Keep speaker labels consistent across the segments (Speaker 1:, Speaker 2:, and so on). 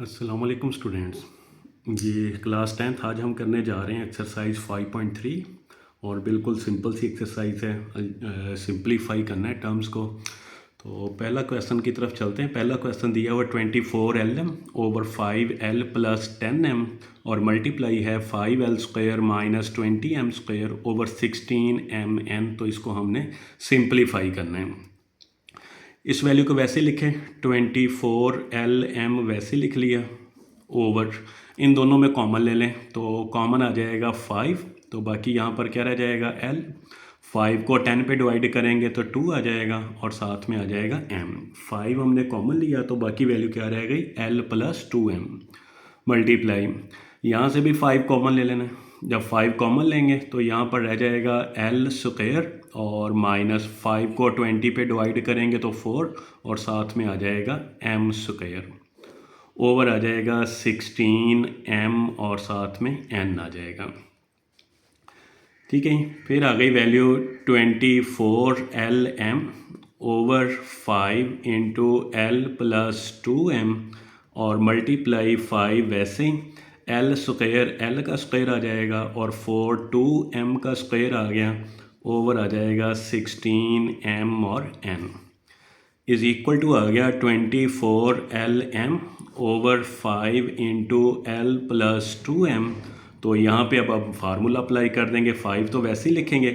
Speaker 1: अस्सलाम वालेकुम स्टूडेंट्स। ये क्लास 10th आज हम करने जा रहे हैं एक्सरसाइज 5.3 और बिल्कुल सिंपल सी एक्सरसाइज है। सिंपलीफाई करना है टर्म्स को। तो पहला क्वेश्चन की तरफ चलते हैं। पहला क्वेश्चन दिया हुआ 24Lm over 5L plus 10M और मल्टीप्लाई है 5L square minus 20M square over 16MN। तो इसको हमने सिंपलीफाई करना है। इस वैल्यू को वैसे लिखें 24Lm वैसे लिख लिया ओवर इन दोनों में कॉमन ले लें तो कॉमन आ जाएगा 5। तो बाकी यहाँ पर क्या रह जाएगा L। 5 को 10 पे डिवाइड करेंगे तो 2 आ जाएगा और साथ में आ जाएगा M। 5 हमने कॉमन लिया तो बाकी वैल्यू क्या रह गई L प्लस 2M मल्टीप्लाई यहाँ से भी 5 कॉमन ले लेना। जब 5 कॉमन लेंगे तो यहाँ पर रह जाएगा L स्क्वायर और माइनस 5 को 20 पे डिवाइड करेंगे तो 4 और साथ में आ जाएगा M स्क्वायर ओवर आ जाएगा 16M और साथ में N आ जाएगा। ठीक है, फिर आ गई value 24Lm over 5 into L plus 2M और मल्टीप्लाई 5 वैसे ही L स्क्वायर L का स्क्वायर आ जाएगा और 4 2M का स्क्वायर आ गया ओवर आ जाएगा 16M और N इज़ इक्वल टू आ गया 24Lm over 5 into L plus 2M। तो यहाँ पे अब फार्मूला अप्लाई कर देंगे। 5 तो वैसे ही लिखेंगे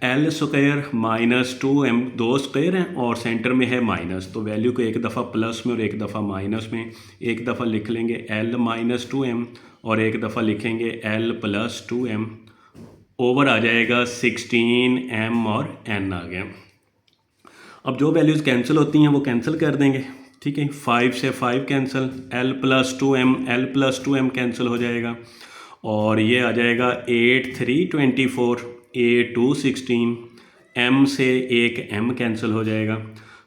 Speaker 1: L स्क्वायर माइनस 2M दो स्क्वायर हैं और सेंटर में है माइनस तो वैल्यू को एक दफ़ा प्लस में और एक दफ़ा माइनस में। एक दफ़ा लिख लेंगे L माइनस 2M और एक दफ़ा लिखेंगे L प्लस 2M ओवर आ जाएगा 16M और N आ गया। अब जो वैल्यूज़ कैंसिल होती हैं वो कैंसिल कर देंगे। ठीक है, 5 से 5 cancel, L plus 2M cancel हो जाएगा और ये आ जाएगा 8 3 24 A 2 16 M से एक M कैंसिल हो जाएगा।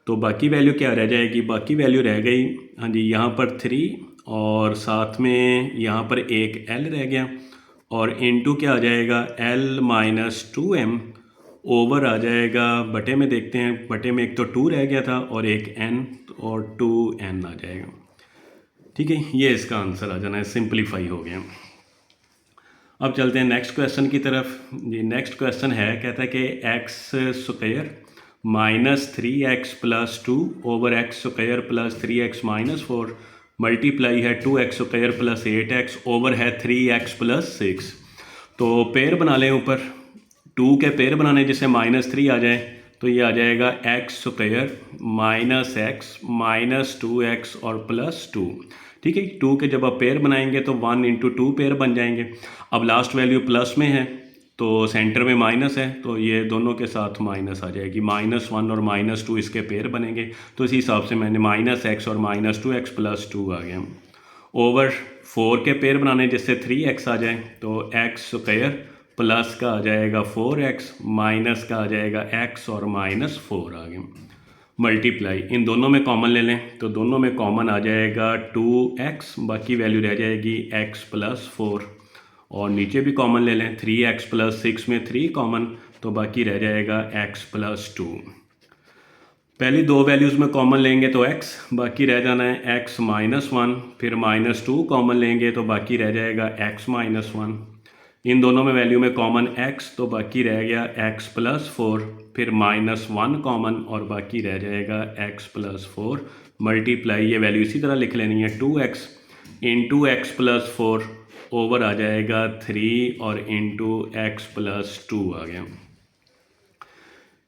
Speaker 1: तो बाकी वैल्यू क्या रह जाएगी? बाकी वैल्यू रह गई, हाँ जी, यहाँ पर 3 और साथ में यहाँ पर एक L रह गया और इनटू क्या आ जाएगा L माइनस 2M ओवर आ जाएगा बटे में। देखते हैं, बटे में एक तो 2 रह गया था और एक N और 2N आ जाएगा। ठीक है, ये इसका आंसर आ जाना है, सिंपलीफाई हो गया। अब चलते हैं नेक्स्ट क्वेश्चन की तरफ। ये नेक्स्ट क्वेश्चन है, कहता है कि x square minus 3x plus 2 over x square plus 3x minus 4 multiply है 2x square plus 8x over है 3x प्लस 6। तो पेयर बना लें ऊपर, 2 के पेयर बनाने जिससे माइनस 3 आ जाए तो ये आ जाएगा x square minus x minus 2x और प्लस 2। ठीक है, 2 के जब आप पेयर बनाएंगे तो 1 इंटू 2 पेयर बन जाएंगे। अब लास्ट वैल्यू प्लस में है तो सेंटर में माइनस है तो ये दोनों के साथ माइनस आ जाएगी। -1 और -2 इसके पेयर बनेंगे तो इसी हिसाब से मैंने -x और -2x प्लस 2 आ गया ओवर 4 के पेयर बनाने जिससे 3x आ जाए तो एक्स स्क्वायर प्लस का आ जाएगा 4x माइनस का आ जाएगा x और -4 आ गया मल्टीप्लाई। इन दोनों में कॉमन ले लें तो दोनों में कॉमन आ जाएगा 2x, बाकी वैल्यू रह जाएगी x प्लस 4 और नीचे भी कॉमन ले लें 3x प्लस 6 में 3 कॉमन तो बाकी रह जाएगा x प्लस 2। पहली दो वैल्यूज़ में कॉमन लेंगे तो x, बाकी रह जाना है x माइनस 1। फिर -2 कॉमन लेंगे तो बाकी रह जाएगा x माइनस 1। इन दोनों में वैल्यू में कॉमन x तो बाकी रह गया x प्लस 4। फिर -1 कॉमन और बाकी रह जाएगा x प्लस 4 मल्टीप्लाई। ये वैल्यू इसी तरह लिख लेनी है 2x into x plus 4 over आ जाएगा 3 और इंटू एक्स प्लस 2 आ गया।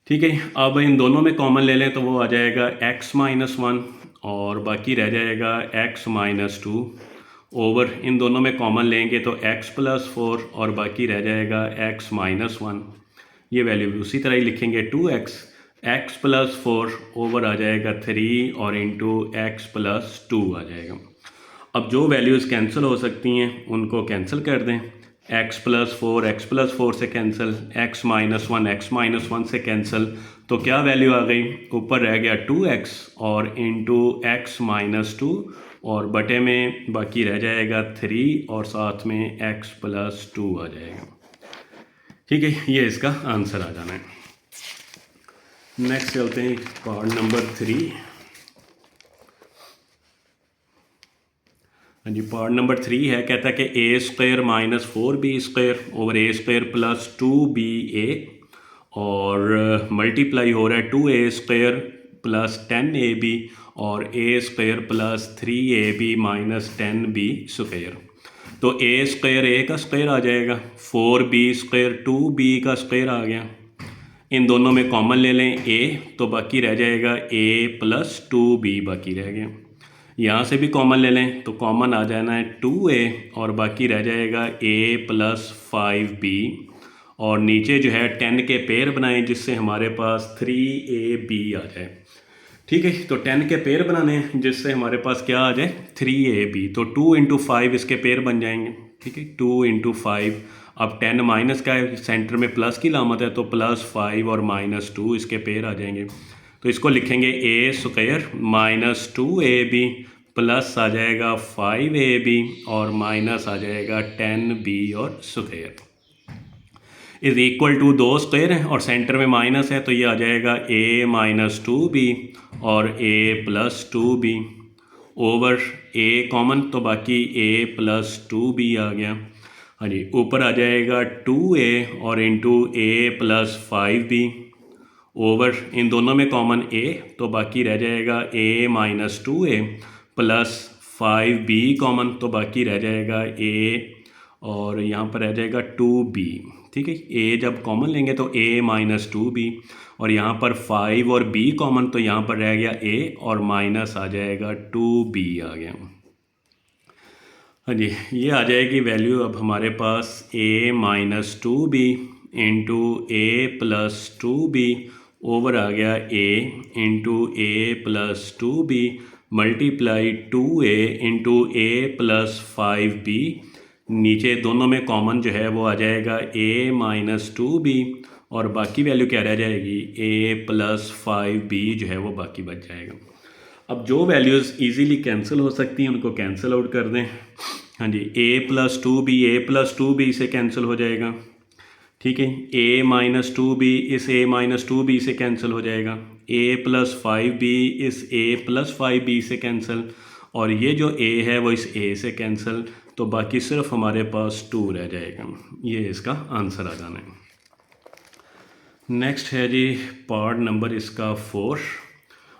Speaker 1: ठीक है, अब इन दोनों में कॉमन ले लें तो वो आ जाएगा x माइनस 1 और बाकी रह जाएगा x माइनस 2 ओवर इन दोनों में कॉमन लेंगे तो x प्लस 4 और बाकी रह जाएगा x माइनस 1। ये वैल्यू भी उसी तरह ही लिखेंगे 2x प्लस 4 ओवर आ जाएगा 3 और इंटू एक्स प्लस 2 आ जाएगा। अब जो वैल्यूज़ कैंसिल हो सकती हैं उनको कैंसिल कर दें। x प्लस 4 से कैंसिल, x माइनस 1 से कैंसिल। तो क्या वैल्यू आ गई? ऊपर रह गया 2x और इंटू एक्स माइनस 2 और बटे में बाकी रह जाएगा 3 और साथ में x प्लस 2 आ जाएगा। ठीक है, ये इसका आंसर आ जाना है। नेक्स्ट चलते हैं पार्ट नंबर 3। हाँ जी, पार्ट नंबर 3 है, कहता है कि ए स्क्वायर माइनस 4b² ओवर ए स्क्वायर प्लस 2ba और मल्टीप्लाई हो रहा है 2a² प्लस 10ab और ए square plus 3ab minus 10b²। तो ए स्क्वायर ए का स्क्वायर आ जाएगा, 4b² 2b का स्क्वायर आ गया। इन दोनों में कॉमन ले लें a, तो बाकी रह जाएगा a प्लस 2b बाकी रह गया। यहाँ से भी कॉमन ले लें तो कॉमन आ जाना है 2a और बाकी रह जाएगा a प्लस 5b और नीचे जो है 10 के पेयर बनाएं जिससे हमारे पास 3ab आ जाए। ठीक है, तो 10 के पेयर बनाने हैं जिससे हमारे पास क्या आ जाए 3ab। तो 2 इंटू 5 इसके पेयर बन जाएंगे। ठीक है, 2 इंटू 5। अब 10 माइनस का है, सेंटर में प्लस की लामत है तो प्लस 5 और माइनस 2 इसके पेयर आ जाएंगे। तो इसको लिखेंगे a square minus 2ab plus आ जाएगा 5ab और माइनस आ जाएगा 10b और square is equal to 2 square है और सेंटर में माइनस है तो ये आ जाएगा a माइनस 2b और a plus 2b over a common तो बाकी a प्लस 2b आ गया। हाँ जी, ऊपर आ जाएगा 2a और into a plus 5b over in दोनों में कॉमन a तो बाकी रह जाएगा a minus 2a plus 5b common तो बाकी रह जाएगा a और यहाँ पर रह जाएगा 2b। ठीक है, a जब कॉमन लेंगे तो a माइनस 2b और यहाँ पर 5 और b कॉमन तो यहाँ पर रह गया a और माइनस आ जाएगा 2b आ गया। हाँ जी, ये आ जाएगी वैल्यू अब हमारे पास a minus 2b into a plus 2b over आ गया a into a plus 2b multiply 2a into a plus 5b। नीचे दोनों में कॉमन जो है वो आ जाएगा a माइनस 2b और बाकी वैल्यू क्या रह जाएगी a प्लस 5b जो है वो बाकी बच जाएगा। अब जो वैल्यूज़ इजीली कैंसिल हो सकती हैं उनको कैंसिल आउट कर दें। हाँ जी, a प्लस 2b से कैंसिल हो जाएगा। ठीक है, a माइनस 2b इस a माइनस 2b से कैंसिल हो जाएगा, a प्लस 5b इस a प्लस 5b से कैंसिल और ये जो a है वो इस a से कैंसिल तो बाकी सिर्फ हमारे पास 2 रह जाएगा। ये इसका आंसर आ जाना है। नेक्स्ट है जी पार्ट नंबर इसका 4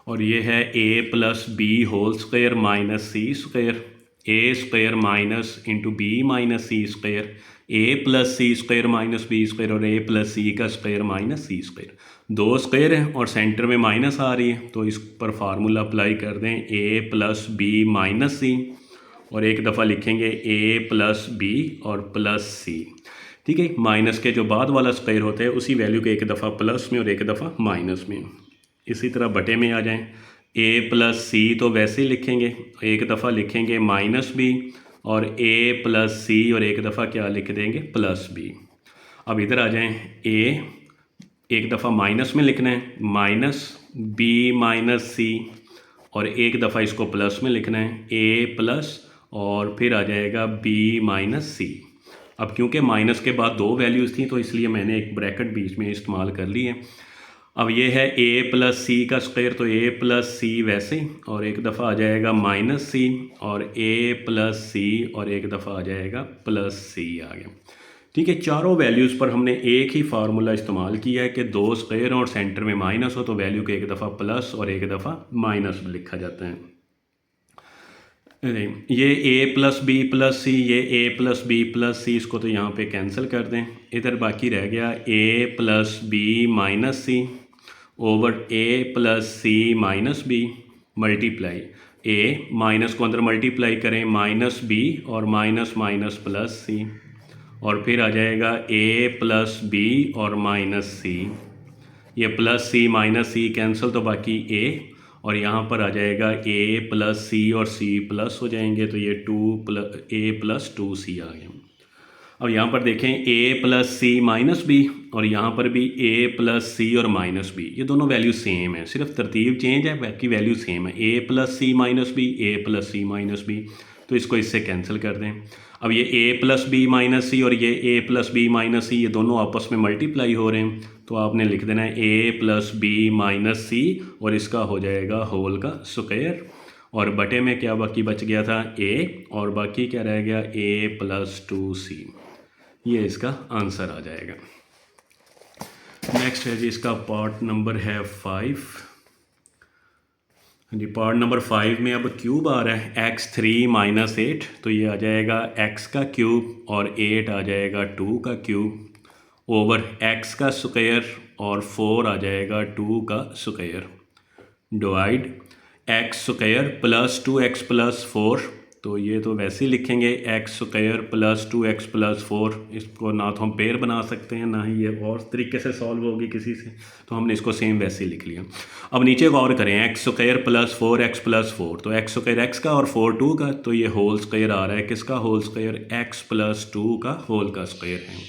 Speaker 1: और ये है a plus b whole square minus c square a square minus into b minus c square a plus c square minus b square और ए प्लस सी का square minus c square. 2 square है और centre में minus आ रही है तो इस पर फार्मूला अप्लाई कर दें ए प्लस बी माइनस सी और एक दफ़ा लिखेंगे ए प्लस बी और प्लस सी। ठीक है, माइनस के जो बाद वाला स्क्वायर होता है उसी वैल्यू के एक दफ़ा प्लस में और एक दफ़ा माइनस में। इसी तरह बटे में आ जाएं, ए प्लस सी तो वैसे ही लिखेंगे, एक दफ़ा लिखेंगे माइनस बी और ए प्लस सी और एक दफ़ा क्या लिख देंगे प्लस बी। अब इधर आ जाएं, ए एक दफ़ा माइनस में लिखना है माइनस बी माइनस सी और एक दफ़ा इसको प्लस में लिखना है ए प्लस और फिर आ जाएगा बी माइनस सी। अब क्योंकि माइनस के बाद 2 वैल्यूज़ थी तो इसलिए मैंने एक ब्रैकेट बीच में इस्तेमाल कर ली है। अब ये है a प्लस सी का स्क्वायर तो a प्लस सी वैसे और एक दफ़ा आ जाएगा माइनस सी और a प्लस सी और एक दफ़ा आ जाएगा प्लस सी आ गया। ठीक है, चारों वैल्यूज़ पर हमने एक ही फार्मूला इस्तेमाल किया है कि 2 स्क्वायर और सेंटर में माइनस हो तो वैल्यू को एक दफ़ा प्लस और एक दफ़ा माइनस लिखा जाता है। ये a प्लस बी प्लस सी ये a प्लस बी प्लस सी इसको तो यहाँ पे कैंसिल कर दें। इधर बाकी रह गया a plus b minus c over a plus c minus b multiply a minus को अंदर मल्टीप्लाई करें माइनस बी और माइनस माइनस प्लस सी और फिर आ जाएगा a प्लस बी और माइनस सी। ये plus c minus c cancel तो बाकी a और यहाँ पर आ जाएगा a प्लस सी और c प्लस हो जाएंगे तो ये a प्लस 2c आ गया। अब यहाँ पर देखें a plus c minus b और यहाँ पर भी a प्लस सी और माइनस बी, ये दोनों वैल्यू सेम है, सिर्फ तरतीब चेंज है, बाकी वैल्यू सेम है a plus c minus b a plus c minus b. तो इसको इससे कैंसिल कर दें। अब ये a plus b minus c और ये a plus b minus c ये दोनों आपस में मल्टीप्लाई हो रहे हैं तो आपने लिख देना है a plus b minus c और इसका हो जाएगा होल का स्क्वायर और बटे में क्या बाकी बच गया था ए, और बाकी क्या रह गया a+2c। ये इसका आंसर आ जाएगा। नेक्स्ट है जी इसका पार्ट नंबर है 5। जी पार्ट नंबर 5 में अब क्यूब आ रहा है x3 - 8, तो ये आ जाएगा x का क्यूब और 8 आ जाएगा 2 का क्यूब ओवर x का स्क्वायर और 4 आ जाएगा 2 का square divide x square plus 2x+4, तो ये तो वैसे ही लिखेंगे x स्क्वायर प्लस 2x+4। इसको ना तो हम पेयर बना सकते हैं ना ही ये और तरीके से सॉल्व होगी किसी से, तो हमने इसको सेम वैसे ही लिख लिया। अब नीचे गौर करें x स्क्वायर प्लस 4x+4, तो x स्क्वायर x का और 4 2 का, तो ये होल स्क्वायर आ रहा है किसका होल स्क्वायर x+2 का होल का स्क्वायर है।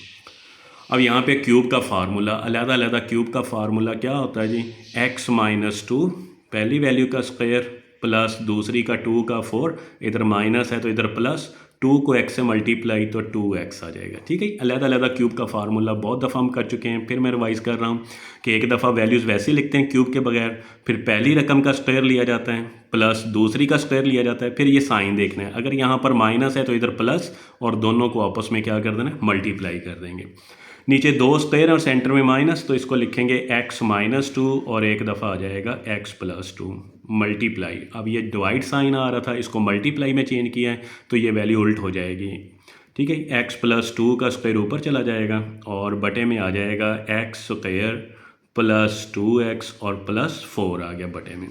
Speaker 1: अब यहाँ पे क्यूब का फार्मूला अलग-अलग क्यूब का फार्मूला क्या होता है जी x-2 पहली वैल्यू का स्क्वायर प्लस दूसरी का 2 का 4, इधर माइनस है तो इधर प्लस 2 को x से मल्टीप्लाई तो 2x आ जाएगा। ठीक है, अलग-अलग क्यूब का फार्मूला बहुत दफ़ा हम कर चुके हैं, फिर मैं रिवाइज़ कर रहा हूँ कि एक दफ़ा वैल्यूज़ वैसे ही लिखते हैं क्यूब के बगैर, फिर पहली रकम का स्क्वायर लिया जाता है प्लस दूसरी का स्क्वायर लिया जाता है, फिर ये साइन देखना है, अगर यहाँ पर माइनस है तो इधर प्लस और दोनों को आपस में क्या कर देना है मल्टीप्लाई कर देंगे। नीचे 2 स्क्वायर और सेंटर में माइनस, तो इसको लिखेंगे x-2 और एक दफ़ा आ जाएगा x+2 मल्टीप्लाई। अब ये डिवाइड साइन आ रहा था, इसको मल्टीप्लाई में चेंज किया है तो ये वैल्यू उल्ट हो जाएगी। ठीक है, x+2 का स्क्वायर ऊपर चला जाएगा और बटे में आ जाएगा x² प्लस 2x और प्लस 4 आ गया बटे में।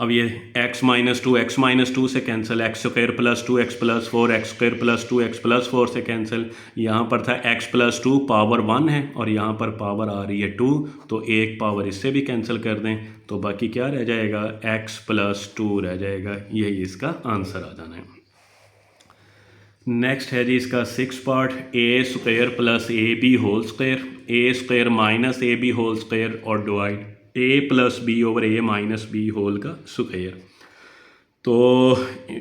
Speaker 1: अब ये x-2 से cancel, x² plus 2x plus 4, x² plus 2x plus 4 से कैंसिल। यहाँ पर था x+2 पावर 1 है और यहाँ पर पावर आ रही है 2, तो एक पावर इससे भी कैंसिल कर दें तो बाकी क्या रह जाएगा x+2 रह जाएगा। यही इसका आंसर आ जाना है। नेक्स्ट है जी इसका 6 part a² plus ab whole square, a² minus ab whole square और divide a+b over a minus b whole का स्क्वायर। तो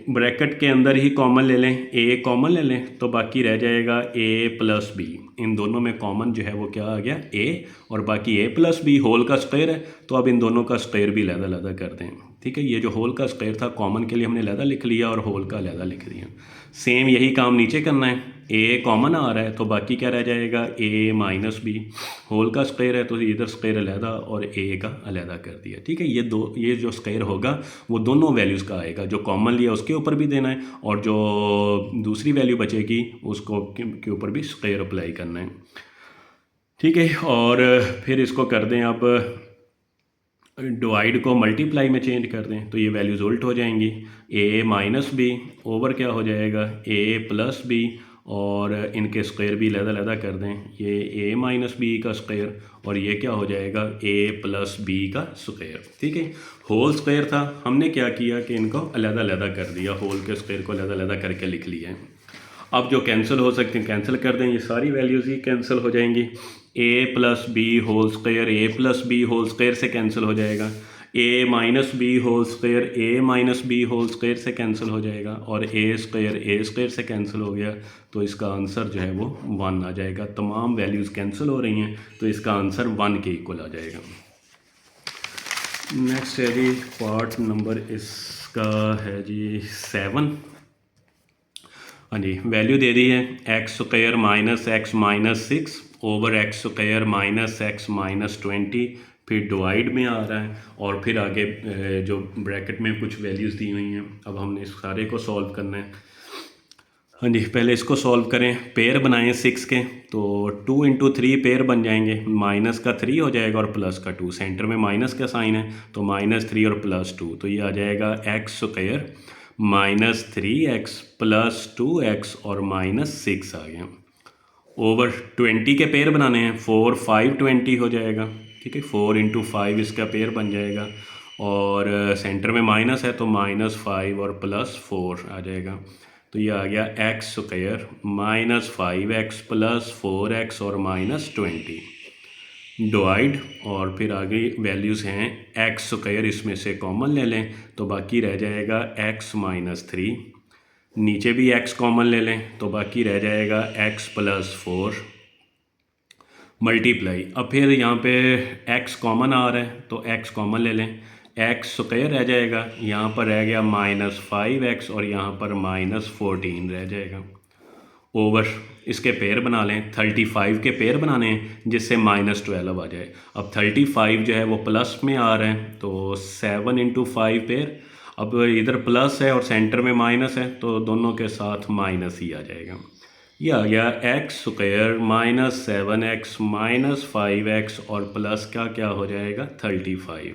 Speaker 1: ब्रैकेट के अंदर ही कॉमन ले लें, a कॉमन ले लें तो बाकी रह जाएगा a+b। इन दोनों में कॉमन जो है वो क्या आ गया a, और बाकी a+b होल का स्क्वायर है, तो अब इन दोनों का स्क्वायर भी अलग-अलग कर दें। ठीक है, ये जो होल का स्क्वायर था कॉमन के लिए हमने अलग लिख लिया और होल का अलग लिख दिया। सेम यही काम नीचे करना है, a कॉमन आ रहा है तो बाकी क्या रह जाएगा a-b, होल का स्क्वायर है तो इधर स्क्वायर अलहदा और a का अलहदा कर दिया। ठीक है, ये जो स्क्वायर होगा वो दोनों वैल्यूज़ का आएगा, जो कॉमन लिया उसके ऊपर भी देना है और जो दूसरी वैल्यू बचेगी उसको के ऊपर भी स्क्वायर अप्लाई करना है। ठीक है, और फिर इसको कर दें, अब डिवाइड को मल्टीप्लाई में चेंज कर दें तो ये वैल्यूज़ उल्ट हो जाएंगी, a-b ओवर क्या हो जाएगा a+b, और इनके स्क्वायर भी अलग कर दें, ये a-b का स्क्वायर और ये क्या हो जाएगा a+b का स्क्वायर। ठीक है, होल स्क्वायर था, हमने क्या किया कि इनको अलग कर दिया, होल के स्क्वायर को अलग करके लिख लिया है। अब जो कैंसिल हो सकते हैं कैंसिल कर दें, ये सारी वैल्यूज़ ही कैंसिल हो जाएंगी। a+b whole square a+b whole square से कैंसिल हो जाएगा, a-b whole square a-b whole square से कैंसिल हो जाएगा और a² से कैंसिल हो गया, तो इसका आंसर जो है वो 1 आ जाएगा। तमाम वैल्यूज़ कैंसिल हो रही हैं तो इसका आंसर 1 के इक्वल आ जाएगा। नेक्स्ट है जी पार्ट नंबर इसका है जी 7। हाँ जी, वैल्यू दे दी है x² minus x minus 6 over x² minus x minus 20, फिर डिवाइड में आ रहा है और फिर आगे जो ब्रैकेट में कुछ वैल्यूज़ दी हुई हैं। अब हमने इस सारे को सॉल्व करना है। हाँ जी, पहले इसको सॉल्व करें, पेयर बनाएं 6 के, तो 2 × 3 पेयर बन जाएंगे, माइनस का 3 हो जाएगा और प्लस का 2, सेंटर में माइनस का साइन है तो -3 और +2, तो ये आ जाएगा x² minus 3x plus 2x और -6 आ गया। ओवर 20 के पेयर बनाने हैं, 4 5 20 हो जाएगा। ठीक है, 4 × 5 इसका पेयर बन जाएगा और सेंटर में माइनस है तो -5 और +4 आ जाएगा, तो ये आ गया x² minus 5x plus 4x और -20 डिवाइड, और फिर आगे वैल्यूज़ हैं x², इसमें से कॉमन ले लें तो बाकी रह जाएगा x माइनस 3, नीचे भी x कॉमन ले लें तो बाकी रह जाएगा x प्लस 4 मल्टीप्लाई। अब फिर यहाँ पे x कॉमन आ रहा है तो x कॉमन ले लें, एक्स स्क्वायर रह जाएगा, यहाँ पर रह गया -5x और यहाँ पर -14 रह जाएगा। ओवर इसके पेयर बना लें, 35 के पेयर बनाने हैं जिससे -12 आ जाए। अब 35 जो है वो प्लस में आ रहे हैं तो 7 × 5 पेयर। अब इधर प्लस है और सेंटर में माइनस है तो दोनों के साथ माइनस ही आ जाएगा। ये आ गया एक्स स्क्वायर -7x -5x और प्लस का क्या हो जाएगा 35।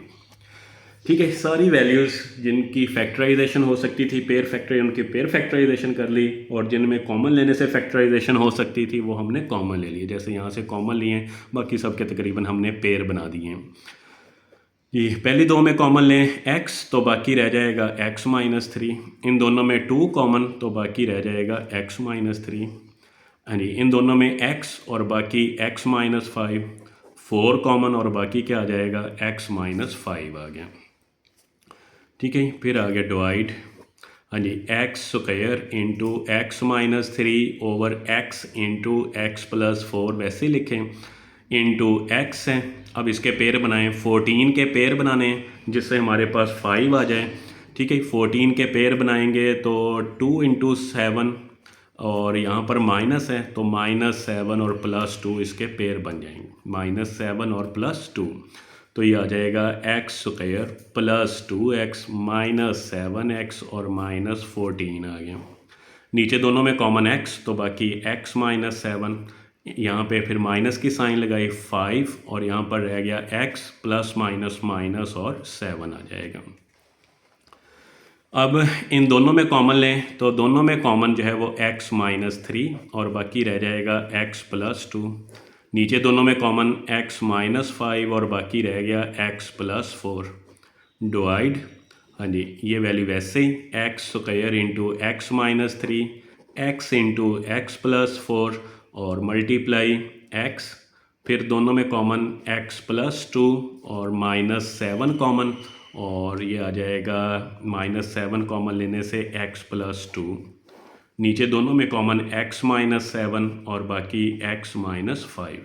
Speaker 1: ठीक है, सारी वैल्यूज़ जिनकी फैक्टराइजेशन हो सकती थी पेयर फैक्टराइज, उनकी पेयर फैक्टराइजेशन कर ली, और जिनमें कॉमन लेने से फैक्टराइजेशन हो सकती थी वो हमने कॉमन ले लिए। जैसे यहाँ से कॉमन लिए हैं, बाकी सब के तकरीबन हमने पेयर बना दिए हैं। ये पहली दो में कॉमन लें x तो बाकी रह जाएगा x -3, इन दोनों में 2 कॉमन तो बाकी रह जाएगा x -3। हाँ जी, इन दोनों में x और बाकी x -5, 4 कॉमन और बाकी क्या आ जाएगा x -5 आ गया। ठीक है, फिर आ गया डिवाइड। हाँ जी, x square into x -3 over x into x +4 वैसे लिखें, इंटू x है। अब इसके पेयर बनाएं, 14 के पेयर बनाने हैं जिससे हमारे पास 5 आ जाए। ठीक है, 14 के पेयर बनाएंगे तो 2 × 7 और यहाँ पर माइनस है तो -7 और +2 इसके पेयर बन जाएंगे, -7 और +2। तो ये आ जाएगा एक्स स्क्वायर +2x -7x और -14 आ गया। नीचे दोनों में कॉमन x तो बाकी x -7, यहाँ पे फिर माइनस की साइन लगाई 5 और यहाँ पर रह गया x प्लस माइनस माइनस और 7 आ जाएगा। अब इन दोनों में कॉमन लें तो दोनों में कॉमन जो है वो x -3 और बाकी रह जाएगा x +2। नीचे दोनों में कॉमन x -5 और बाकी रह गया x +4। डिवाइड, हाँ जी, ये वैल्यू वैसे ही x square into x -3 x into x +4 और मल्टीप्लाई x, फिर दोनों में कॉमन x +2 और -7 कॉमन और ये आ जाएगा -7 कॉमन लेने से x +2। नीचे दोनों में कॉमन x -7 और बाकी x -5।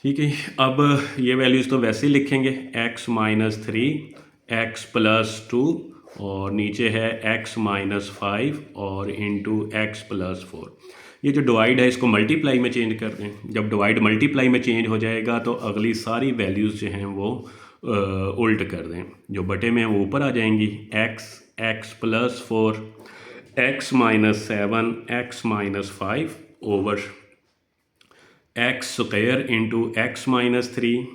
Speaker 1: ठीक है, अब ये वैल्यूज़ तो वैसे ही लिखेंगे, x -3 x +2 और नीचे है x -5 और इंटू x +4। ये जो डिवाइड है इसको मल्टीप्लाई में चेंज कर दें। जब डिवाइड मल्टीप्लाई में चेंज हो जाएगा तो अगली सारी वैल्यूज़ जो हैं वो उल्ट कर दें, जो बटे में वो ऊपर आ जाएंगी। x +4 x -7 x -5 over x square into x -3।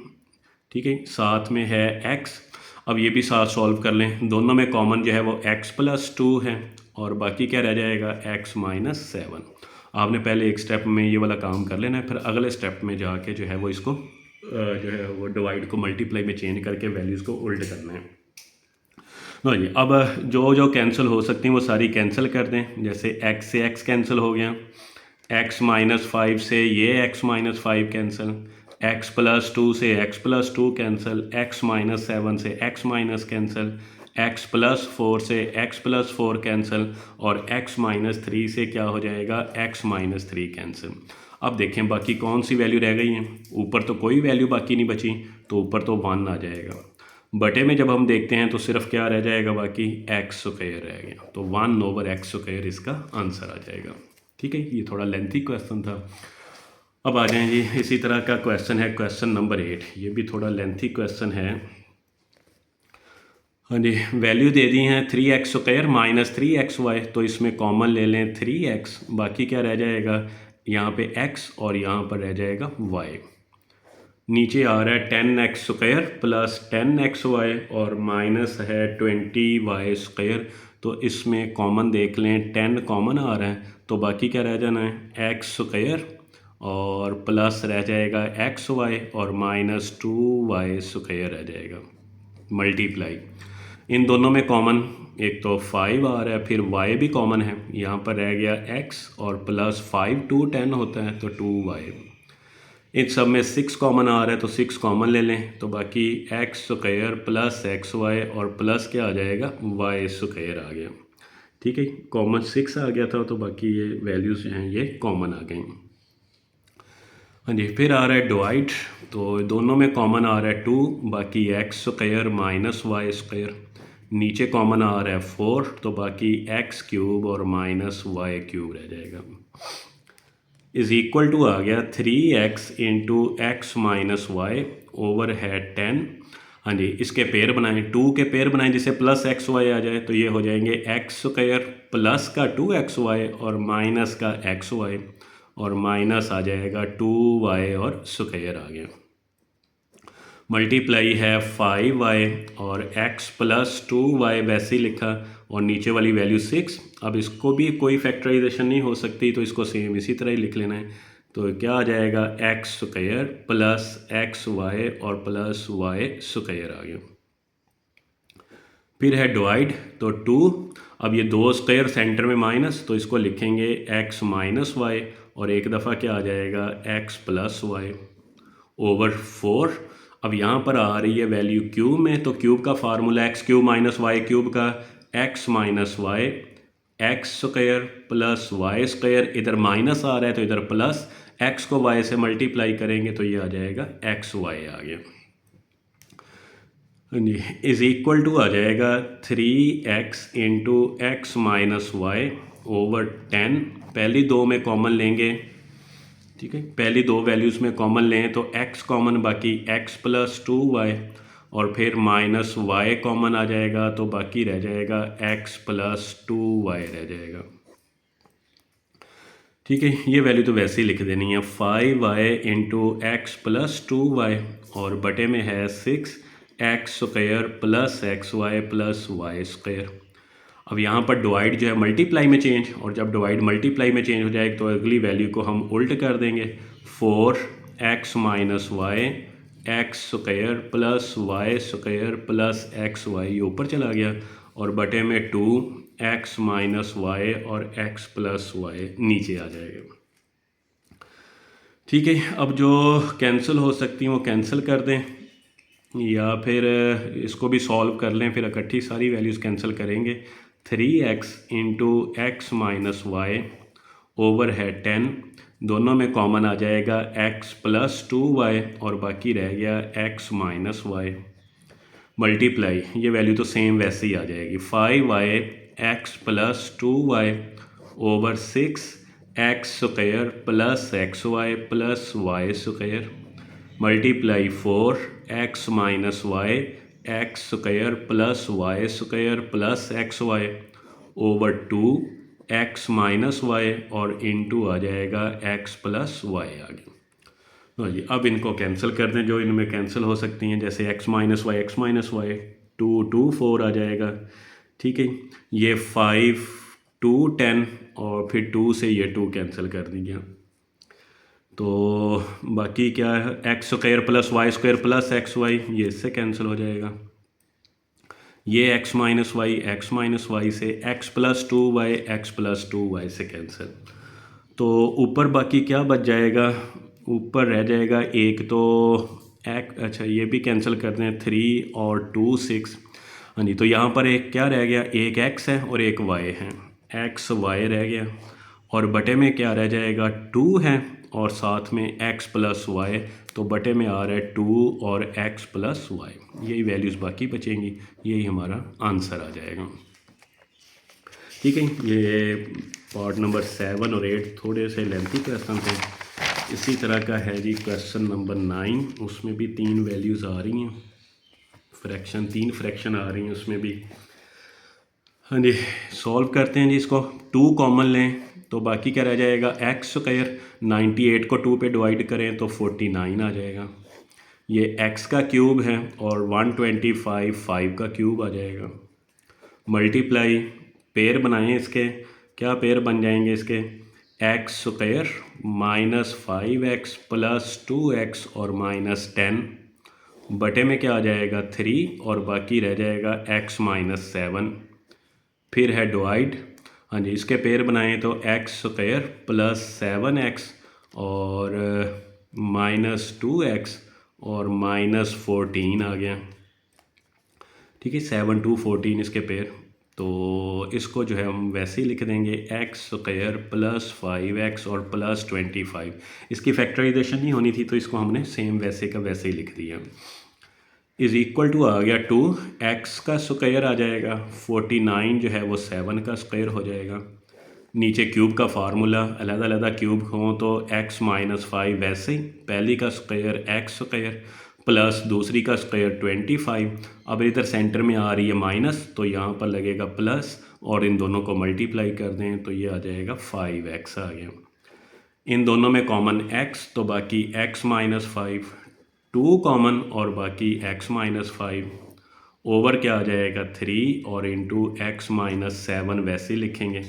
Speaker 1: ठीक है, साथ में है x। अब ये भी साथ सॉल्व कर लें, दोनों में कॉमन जो है वो x +2 है और बाकी क्या रह जाएगा x -7। आपने पहले एक स्टेप में ये वाला काम कर लेना है, फिर अगले स्टेप में जाके जो है वो इसको जो है वो डिवाइड को मल्टीप्लाई में चेंज करके वैल्यूज़ को उल्ट करना है। हाँ जी, अब जो जो कैंसिल हो सकती हैं वो सारी कैंसिल कर दें। जैसे x से x कैंसिल हो गया, x -5 से ये x -5 कैंसिल, x +2 से x +2 कैंसिल, x -7 से x कैंसिल, x +4 से x +4 कैंसिल और x -3 से क्या हो जाएगा x -3 कैंसिल। अब देखें बाकी कौन सी वैल्यू रह गई हैं। ऊपर तो कोई वैल्यू बाकी नहीं बची तो ऊपर तो 1 आ जाएगा। बटे में जब हम देखते हैं तो सिर्फ क्या रह जाएगा बाकी एक्स स्क्वायर रह गया, तो 1/x² इसका आंसर आ जाएगा। ठीक है, ये थोड़ा लेंथी क्वेश्चन था। अब आ जाएं जी, इसी तरह का क्वेश्चन है क्वेश्चन नंबर 8। ये भी थोड़ा लेंथी क्वेश्चन है। हाँ जी, वैल्यू दे दी हैं 3x² -3xy, तो इसमें कॉमन ले लें 3x, बाकी क्या रह जाएगा यहाँ पे x और यहाँ पर रह जाएगा y। नीचे आ रहा है 10x² प्लस 10xy और माइनस है 20y², तो इसमें कॉमन देख लें, 10 कॉमन आ रहा है तो बाकी क्या रह जाना है x² और प्लस रह जाएगा xy और -2y² रह जाएगा। मल्टीप्लाई, इन दोनों में कॉमन एक तो 5 आ रहा है, फिर y भी कॉमन है, यहाँ पर रह गया x और प्लस 5 2 10 होता है तो 2y। इन सब में 6 कॉमन आ रहा है तो 6 कॉमन ले लें, तो बाकी x² प्लस xy और प्लस क्या आ जाएगा y² आ गया। ठीक है, कॉमन 6 आ गया था तो बाकी ये वैल्यूज़ जो हैं ये कॉमन आ गई। हाँ जी, फिर आ रहा है डिवाइड, तो दोनों में कॉमन आ रहा है 2, बाकी x square minus y square, नीचे कॉमन आ रहा है 4, तो बाकी एक्स क्यूब और माइनस वाई क्यूब रह जाएगा, इज़ इक्वल टू आ गया 3x into x minus y over है 10। हाँ जी, इसके पेयर बनाएं, 2 के पेयर बनाएं जिससे प्लस एक्स वाई आ जाए, तो ये हो जाएंगे एक्स स्क्वायर प्लस का 2xy और माइनस का एक्स वाई, और माइनस आ जाएगा 2y और स्क्वायर आ गया, मल्टीप्लाई है 5y और x प्लस 2y वैसे ही लिखा, और नीचे वाली वैल्यू 6। अब इसको भी कोई फैक्टराइजेशन नहीं हो सकती, तो इसको सेम इसी तरह ही लिख लेना है, तो क्या आ जाएगा x square plus x y और प्लस वाई स्क्वायर आ गया। फिर है डिवाइड, तो 2, अब ये 2 स्क्वायर सेंटर में माइनस, तो इसको लिखेंगे x माइनस वाई, और एक दफ़ा क्या आ जाएगा x प्लस वाई ओवर 4। अब यहाँ पर आ रही है वैल्यू क्यूब में, तो क्यूब का formula x cube minus y cube का x minus y x square plus y square, इधर माइनस आ रहा है तो इधर प्लस, एक्स को वाई से मल्टीप्लाई करेंगे तो ये आ जाएगा एक्स वाई आ गया, इज़ इक्वल टू आ जाएगा 3x into x minus y over 10। पहली दो में कॉमन लेंगे, ठीक है, पहली दो वैल्यूज़ में कॉमन लें तो x कॉमन, बाकी x प्लस 2y, और फिर माइनस y कॉमन आ जाएगा तो बाकी रह जाएगा x प्लस 2y रह जाएगा, ठीक है। ये वैल्यू तो वैसे ही लिख देनी है 5y into x plus 2y, और बटे में है 6x square plus x y plus y square. अब यहाँ पर डिवाइड जो है मल्टीप्लाई में चेंज, और जब डिवाइड मल्टीप्लाई में चेंज हो जाएगा तो अगली वैल्यू को हम उल्ट कर देंगे, 4x minus y x square plus y square plus x y ऊपर चला गया, और बटे में 2x माइनस वाई और x प्लस वाई नीचे आ जाएगा, ठीक है। अब जो कैंसिल हो सकती हैं वो कैंसिल कर दें, या फिर इसको भी सॉल्व कर लें, फिर इकट्ठी सारी वैल्यूज़ कैंसिल करेंगे। 3x into x minus y over है 10, दोनों में कॉमन आ जाएगा x प्लस 2y और बाकी रह गया x माइनस वाई, मल्टीप्लाई, ये वैल्यू तो सेम वैसे ही आ जाएगी 5y x plus 2y over 6x square plus x y plus y square, multiply 4x minus y x square plus y square plus x y over 2x minus y, और into आ जाएगा x plus Y आ गया। हाँ जी, अब इनको cancel कर दें जो इनमें कैंसिल हो सकती हैं, जैसे x माइनस वाई 2 4 आ जाएगा, ठीक है। ये 5 2 10, और फिर 2 से ये 2 कैंसिल कर दीजिए, तो बाकी क्या है x square plus y square plus x y, ये इससे कैंसिल हो जाएगा, ये x माइनस वाई से x plus 2y x plus 2y से कैंसिल, तो ऊपर बाकी क्या बच जाएगा, ऊपर रह जाएगा एक तो अच्छा ये भी कैंसिल कर दें 3 और 2 6, हाँ जी, तो यहाँ पर एक क्या रह गया, एक x है और एक y है, x y रह गया, और बटे में क्या रह जाएगा 2 है और साथ में x प्लस वाई, तो बटे में आ रहा है 2 और x प्लस वाई, यही वैल्यूज़ बाकी बचेंगी, यही हमारा आंसर आ जाएगा, ठीक है। ये पार्ट नंबर 7 और 8 थोड़े से लेंथी क्वेश्चन थे। इसी तरह का है जी क्वेश्चन नंबर 9, उसमें भी 3 वैल्यूज़ आ रही हैं, फ्रैक्शन 3 फ्रैक्शन आ रही हैं उसमें भी। हाँ जी, सॉल्व करते हैं जी इसको, 2 कॉमन लें तो बाकी क्या रह जाएगा एक्स स्क्वायर, 98 को 2 पे डिवाइड करें तो 49 आ जाएगा, ये x का क्यूब है और 125 5 का क्यूब आ जाएगा, मल्टीप्लाई, पेयर बनाएं इसके, क्या पेयर बन जाएंगे इसके, x square minus 5x plus 2x और माइनस 10, बटे में क्या आ जाएगा 3 और बाकी रह जाएगा x माइनस 7, फिर है डिवाइड, हाँ जी, इसके पेयर बनाएं तो एक्स स्क्वायर प्लस 7x और माइनस 2x और माइनस 14 आ गया, ठीक है, 7 2 14 इसके पेयर, तो इसको जो है हम वैसे ही लिख देंगे एक्स स्क्वायर प्लस 5x और प्लस 25। इसकी फैक्टराइजेशन नहीं होनी थी तो इसको हमने सेम वैसे का वैसे ही लिख दिया। इज़ इक्वल टू आ गया 2, एक्स का स्क्वायर आ जाएगा 49 जो है वो 7 का स्क्वायर हो जाएगा। नीचे क्यूब का फार्मूला अलग-अलग क्यूब हों तो x माइनस 5 वैसे ही, पहली का स्क्वायर एक्स स्क्वायर प्लस दूसरी का स्क्वायर 25। अब इधर सेंटर में आ रही है माइनस तो यहाँ पर लगेगा प्लस और इन दोनों को मल्टीप्लाई कर दें तो ये आ जाएगा 5x आ गया। इन दोनों में कॉमन x तो बाकी x माइनस 5, 2 कॉमन और बाकी x माइनस 5 ओवर क्या आ जाएगा 3 और इंटू एक्स माइनस 7 वैसे ही लिखेंगे।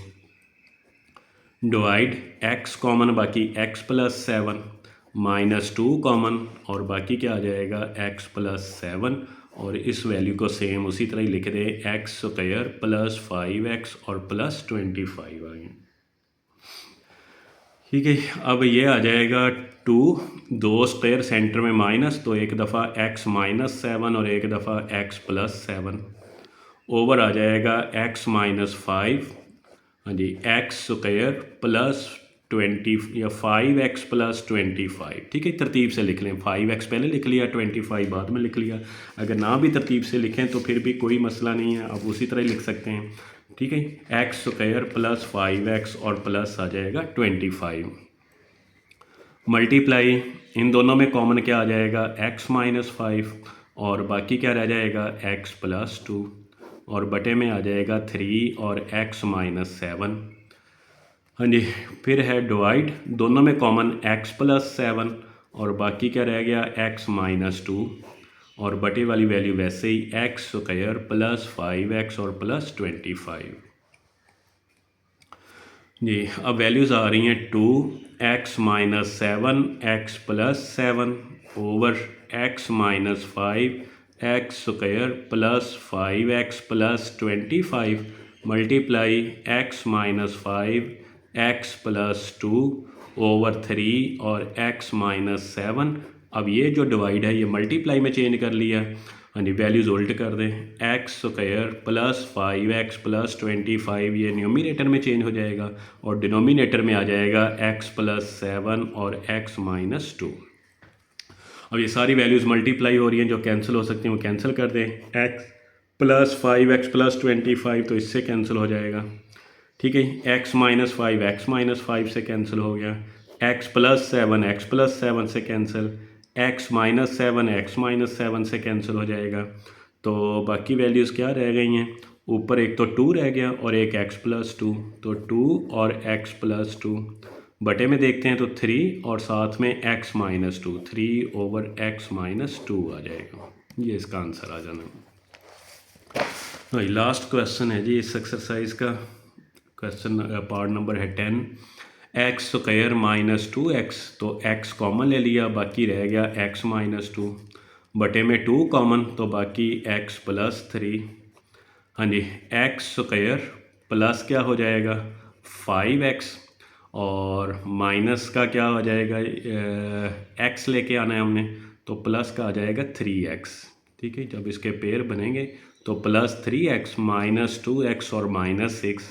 Speaker 1: डिवाइड x कॉमन बाकी x प्लस 7 माइनस 2 कॉमन और बाकी क्या आ जाएगा x प्लस 7 और इस वैल्यू को सेम उसी तरह ही लिख दें एक्स स्क्वायर प्लस 5x और प्लस 25 आ गए। ठीक है, अब ये आ जाएगा 2, 2 स्क्वायर सेंटर में माइनस तो एक दफ़ा x माइनस 7 और एक दफ़ा x प्लस 7 ओवर आ जाएगा x माइनस 5, हाँ जी, एक्स स्क्वायर प्लस 20 या 5x प्लस 25। ठीक है, तरतीब से लिख लें, 5x पहले लिख लिया 25 बाद में लिख लिया। अगर ना भी तरतीब से लिखें तो फिर भी कोई मसला नहीं है, आप उसी तरह ही लिख सकते हैं। ठीक है, एक्स स्क्वायर प्लस 5x और प्लस आ जाएगा 25 मल्टीप्लाई इन दोनों में कॉमन क्या आ जाएगा x माइनस 5 और बाकी क्या रह जाएगा x प्लस 2 और बटे में आ जाएगा 3 और x माइनस 7। हाँ जी, फिर है डिवाइड, दोनों में कॉमन x प्लस 7 और बाकी क्या रह गया x माइनस 2 और बटे वाली वैल्यू वैसे ही एक्स स्क्वायर प्लस 5x और प्लस 25। जी, अब वैल्यूज़ आ रही हैं 2x minus 7 x plus 7 over x minus 5 x square plus 5x plus 25 multiply x minus 5 x plus 2 over 3 और x माइनस 7। अब ये जो डिवाइड है ये मल्टीप्लाई में चेंज कर लिया। हाँ जी, वैल्यूज़ उल्ट कर दें, x square plus 5x plus 25 ये न्यूमिनेटर में चेंज हो जाएगा और डिनोमिनेटर में आ जाएगा x प्लस 7 और x माइनस 2। अब ये सारी वैल्यूज़ मल्टीप्लाई हो रही हैं, जो कैंसिल हो सकती हैं वो कैंसिल कर दें। x प्लस 5x प्लस 25 तो इससे कैंसिल हो जाएगा। ठीक है, x माइनस 5 x माइनस 5 से कैंसिल हो गया, x प्लस 7 x प्लस 7 से cancel, x minus 7 x minus 7 से कैंसिल हो जाएगा। तो बाकी वैल्यूज़ क्या रह गई हैं, ऊपर एक तो 2 रह गया और एक x प्लस 2, तो 2 और x प्लस 2 बटे में देखते हैं तो 3 और साथ में x minus 2, 3 over x minus 2 आ जाएगा। ये इसका आंसर आ जाना। भाई लास्ट क्वेश्चन है जी इस एक्सरसाइज का, क्वेश्चन पार्ट नंबर है 10। एक्स स्क्वायर माइनस 2x तो x कॉमन ले लिया, बाकी रह गया x माइनस 2 बटे में 2 कॉमन तो बाकी x प्लस 3। हाँ जी, एक्स स्क्वायर प्लस क्या हो जाएगा 5x और माइनस का क्या हो जाएगा x लेके आना है हमने तो प्लस का आ जाएगा 3x। ठीक है, जब इसके पेयर बनेंगे तो प्लस 3x माइनस 2x और माइनस 6।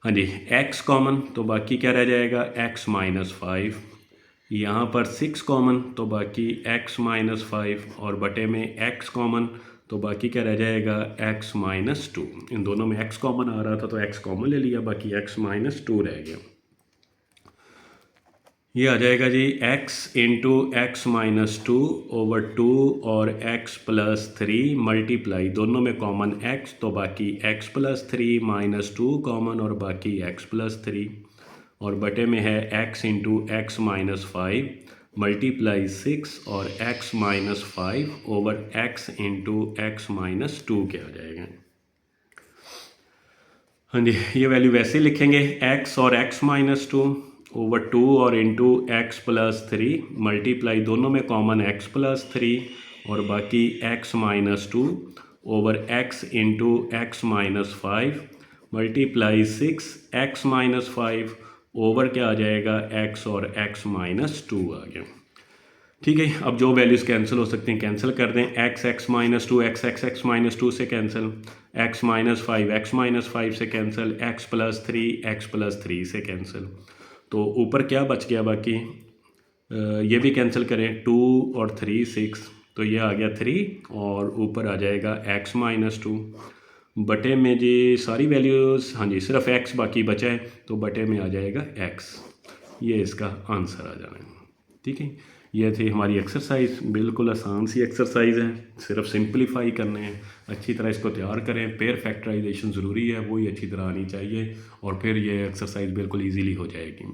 Speaker 1: हाँ जी, x कॉमन तो बाकी क्या रह जाएगा x माइनस 5, यहाँ पर 6 कॉमन तो बाकी x माइनस 5 और बटे में x कॉमन तो बाकी क्या रह जाएगा x माइनस 2। इन दोनों में x कॉमन आ रहा था तो x कॉमन ले लिया, बाकी x माइनस 2 रह गया। ये आ जाएगा जी x into x minus 2 over 2 और x प्लस 3 मल्टीप्लाई, दोनों में कॉमन x तो बाकी x प्लस 3 माइनस 2 कॉमन और बाकी x प्लस 3 और बटे में है x into x minus 5 multiply 6 और x minus 5 over x into x minus 2 क्या आ जाएगा। हाँ जी, ये वैल्यू वैसे लिखेंगे x और x माइनस 2 ओवर 2 और इंटू एक्स प्लस 3 मल्टीप्लाई, दोनों में कॉमन x प्लस 3 और बाकी x minus 2 over x into x minus 5 multiply 6 x minus 5 over क्या आ जाएगा x और x माइनस 2 आ गया। ठीक है, अब जो वैल्यूज़ कैंसिल हो सकती हैं कैंसिल कर दें, x माइनस 2 x माइनस 2 से कैंसिल, एक्स माइनस फाइव से कैंसिल, एक्स प्लस थ्री से कैंसिल। तो ऊपर क्या बच गया बाकी, ये भी कैंसिल करें, 2 और 3 6, तो ये आ गया 3 और ऊपर आ जाएगा एक्स माइनस 2 बटे में जी सारी वैल्यूज़, हाँ जी सिर्फ एक्स बाकी बचा है तो बटे में आ जाएगा एक्स। ये इसका आंसर आ जाना है। ठीक है, ये थी हमारी एक्सरसाइज, बिल्कुल आसान सी एक्सरसाइज है, सिर्फ सिंपलीफाई करने हैं। अच्छी तरह इसको तैयार करें, पेयर फैक्टराइजेशन ज़रूरी है, वही अच्छी तरह आनी चाहिए और फिर ये एक्सरसाइज बिल्कुल ईजीली हो जाएगी।